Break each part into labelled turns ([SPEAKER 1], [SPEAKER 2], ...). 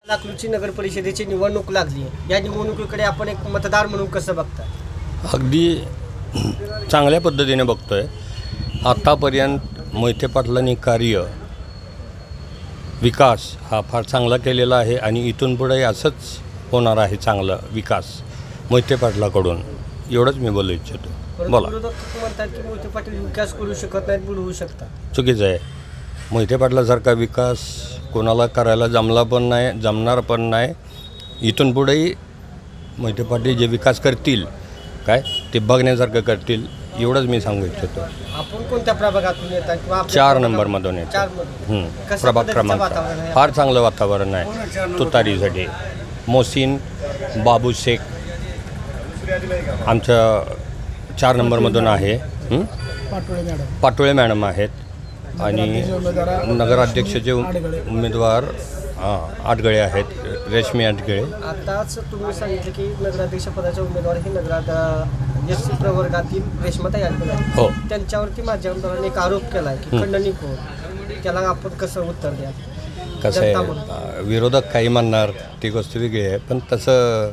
[SPEAKER 1] अकलूजची नगर परिषदेची निवडणूक लागली आहे। या निवडणुकीकडे आपण एक मतदार म्हणून कसं बघता?
[SPEAKER 2] अगदी चांगल्या पद्धतीने बघतोय। आतापर्यंत मोहिते पाटलांनी कार्य विकास हा फार चांगला केलेला आहे आणि इथून पुढे असंच होणार आहे चांगला विकास मोहिते पाटलाकडून, एवढंच मी बोलू इच्छितो। बोला।
[SPEAKER 1] विरोधक म्हणतात की मोहिते पाटील विकास करू शकत नाहीत, बुडवू शकतात।
[SPEAKER 2] चुकीचं आहे। मोहिते पाटलासारखा विकास कोणाला करायला जमणार पण नाही। इथून पुढेही मोहिते पाटील जे विकास करतील काय ते बघण्यासारखं करतील, एवढंच मी सांगू इच्छितो।
[SPEAKER 1] आपण कोणत्या प्रभागातून येतात किंवा
[SPEAKER 2] 4 नंबरमधून येतो।
[SPEAKER 1] 4 मध्ये
[SPEAKER 2] प्रभाग क्रमांक फार चांगलं वातावरण आहे तुतारीसाठी। मोहसिन बाबू शेख आमच्या 4 नंबरमधून आहे। पाटोळे मॅडम आहेत आणि नगराध्यक्षाचे उमेदवार आटगळे आहेत, रेशमी आटगळे।
[SPEAKER 1] आताच तुम्ही सांगितलं की नगराध्यक्ष पदाचे उमेदवार हे एससी प्रवर्गातील रेश्माताई आटगळे आहेत।
[SPEAKER 2] हो,
[SPEAKER 1] त्यांच्यावरती माध्यमांद्वारे एक आरोप केला आहे की खंडणी खोर, त्याला आपण कसं उत्तर द्या?
[SPEAKER 2] कसं आहे, विरोधक काही म्हणणार ती गोष्ट वेगळी आहे, पण तसं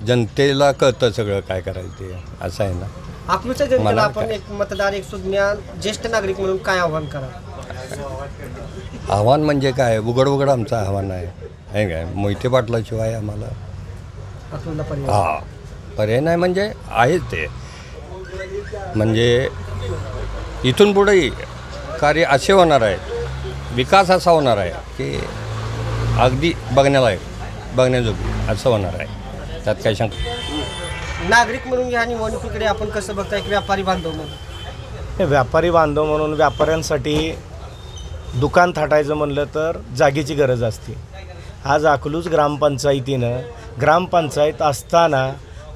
[SPEAKER 2] जनतेला कळतं सगळं काय करायचं ते, असं आहे ना।
[SPEAKER 1] अकलूजच्या जनतेला आपण एक मतदार, एक सुज्ञ ज्येष्ठ नागरिक म्हणून काय आव्हान करा?
[SPEAKER 2] आव्हान म्हणजे काय, उघड आमचं आव्हान आहे काय, मोहिते पाटलाशिवाय आम्हाला
[SPEAKER 1] अकलूजला पर्याय
[SPEAKER 2] पर्याय नाही, म्हणजे आहेच ते। म्हणजे इथून पुढेही कार्य असे होणार आहे, विकास असा होणार आहे की अगदी बघण्याजोगी असं होणार आहे, त्यात काही शंका।
[SPEAKER 1] नागरिक म्हणून या निवडणुकीकडे आपण कसं बघताय? की व्यापारी बांधव म्हणून?
[SPEAKER 3] व्यापारी बांधव म्हणून व्यापाऱ्यांसाठी दुकान थाटायचं म्हणलं तर जागेची गरज असते। आज अकलूज ग्रामपंचायतीनं ग्रामपंचायत असताना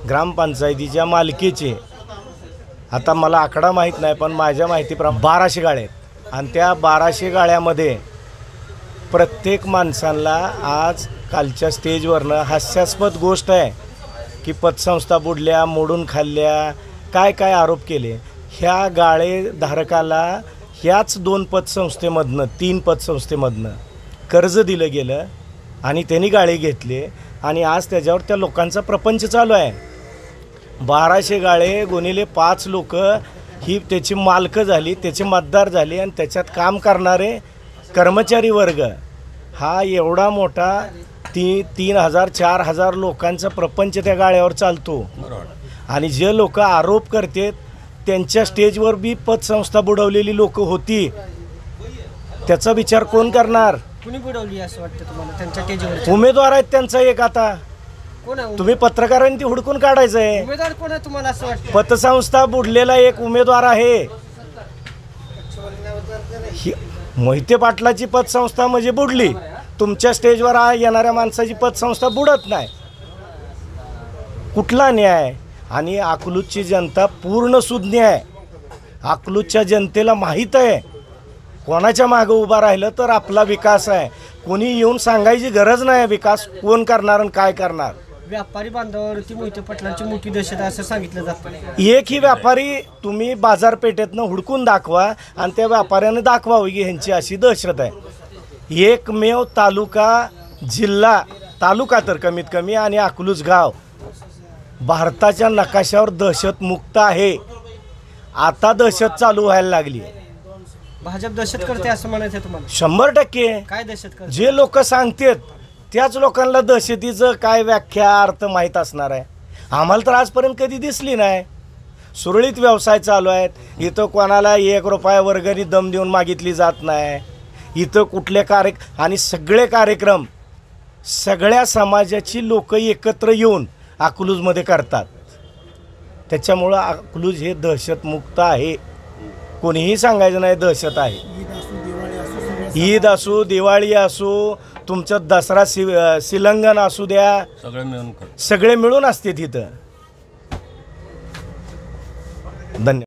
[SPEAKER 3] ग्रामपंचायतीच्या मालकीचे, आता मला आकडा माहीत नाही पण माझ्या माहितीप्रमाणे 1200 गाळे आहेत आणि त्या 1200 गाळ्यामध्ये प्रत्येक माणसांना आज कालच्या स्टेजवरनं हास्यास्पद गोष्ट आहे की पतसंस्था बुडल्या, मोडून खाल्ल्या, काय आरोप केले। ह्या गाळेधारकाला ह्याच 2 पतसंस्थेमधनं 3 पतसंस्थेमधनं कर्ज दिलं गेलं आणि त्यांनी गाळे घेतले आणि आज त्याच्यावर त्या लोकांचा प्रपंच चालू आहे। 1200 गाळे गुणिले 5 लोक ही त्याची मालकं झाली, त्याचे मतदार झाले आणि त्याच्यात काम करणारे कर्मचारी वर्ग हा एवढा मोठा 3,000-4,000 लोकांचा प्रपंच त्या गाळ्यावर चालतो। आणि जे लोक आरोप करतात त्यांच्या स्टेजवर बी पतसंस्था बुडवलेली लोक होती, त्याचा विचार कोण करणार?
[SPEAKER 1] कुणी बुडवली असं वाटतं तुम्हाला त्यांच्या स्टेजवर?
[SPEAKER 3] उमेदवार आहेत त्यांचा एक, आता
[SPEAKER 1] कोण आहे
[SPEAKER 3] तुम्ही पत्रकारांनी ती हुडकून काढायचं आहे।
[SPEAKER 1] उमेदवार कोण आहे तुम्हाला असं वाटतं?
[SPEAKER 3] पतसंस्था बुडलेला एक उमेदवार आहे। मोहिते पाटलाची पतसंस्था म्हणजे बुडली, तुमच्या स्टेजवर येणाऱ्या माणसाची पतसंस्था बुडत नाही, कुठला न्याय? आणि अकलूजची जनता पूर्ण सुज्ञ आहे। अकलूजच्या जनतेला माहीत आहे कोणाच्या मागं उभा राहिलं तर आपला विकास आहे। कोणी येऊन सांगायची गरज नाही विकास कोण करणार आणि काय करणार।
[SPEAKER 1] व्यापारी बांधवावरती मोहिते पाटलांची मोठी दहशत आहे असं सांगितलं जातं।
[SPEAKER 3] एकही व्यापारी तुम्ही बाजारपेठेतनं हुडकून दाखवा आणि त्या व्यापाऱ्याने दाखवावं की ह्यांची अशी दहशत आहे। एकमेव तालुका, जिल्हा तालुका तर कमीत कमी आणि अकलूज गाव भारताच्या नकाशावर दहशत मुक्त आहे। आता दहशत चालू व्हायला लागली आहे।
[SPEAKER 1] भाजप दहशत करते असं म्हणायचं तुम्हाला?
[SPEAKER 3] 100%।
[SPEAKER 1] काय दहशत करते?
[SPEAKER 3] जे लोक सांगतात त्याच लोकांना दहशतीचं काय व्याख्या अर्थ माहीत असणार आहे। आम्हाला तर आजपर्यंत कधी दिसली नाही। सुरळीत व्यवसाय चालू आहेत, इथं कोणाला 1 रुपया वर्गणी दम देऊन मागितली जात नाही। इथं कुठले आणि सगळे कार्यक्रम सगळ्या समाजाची लोक एकत्र येऊन अकलूजमध्ये करतात। त्याच्यामुळं अकलूज हे दहशतमुक्त आहे, कोणीही सांगायचं नाही दहशत आहे। ईद असो, दिवाळी असो, तुमचं दसरा शिलंगण असू द्या, सगळे मिळून असते तिथं। धन्यवाद।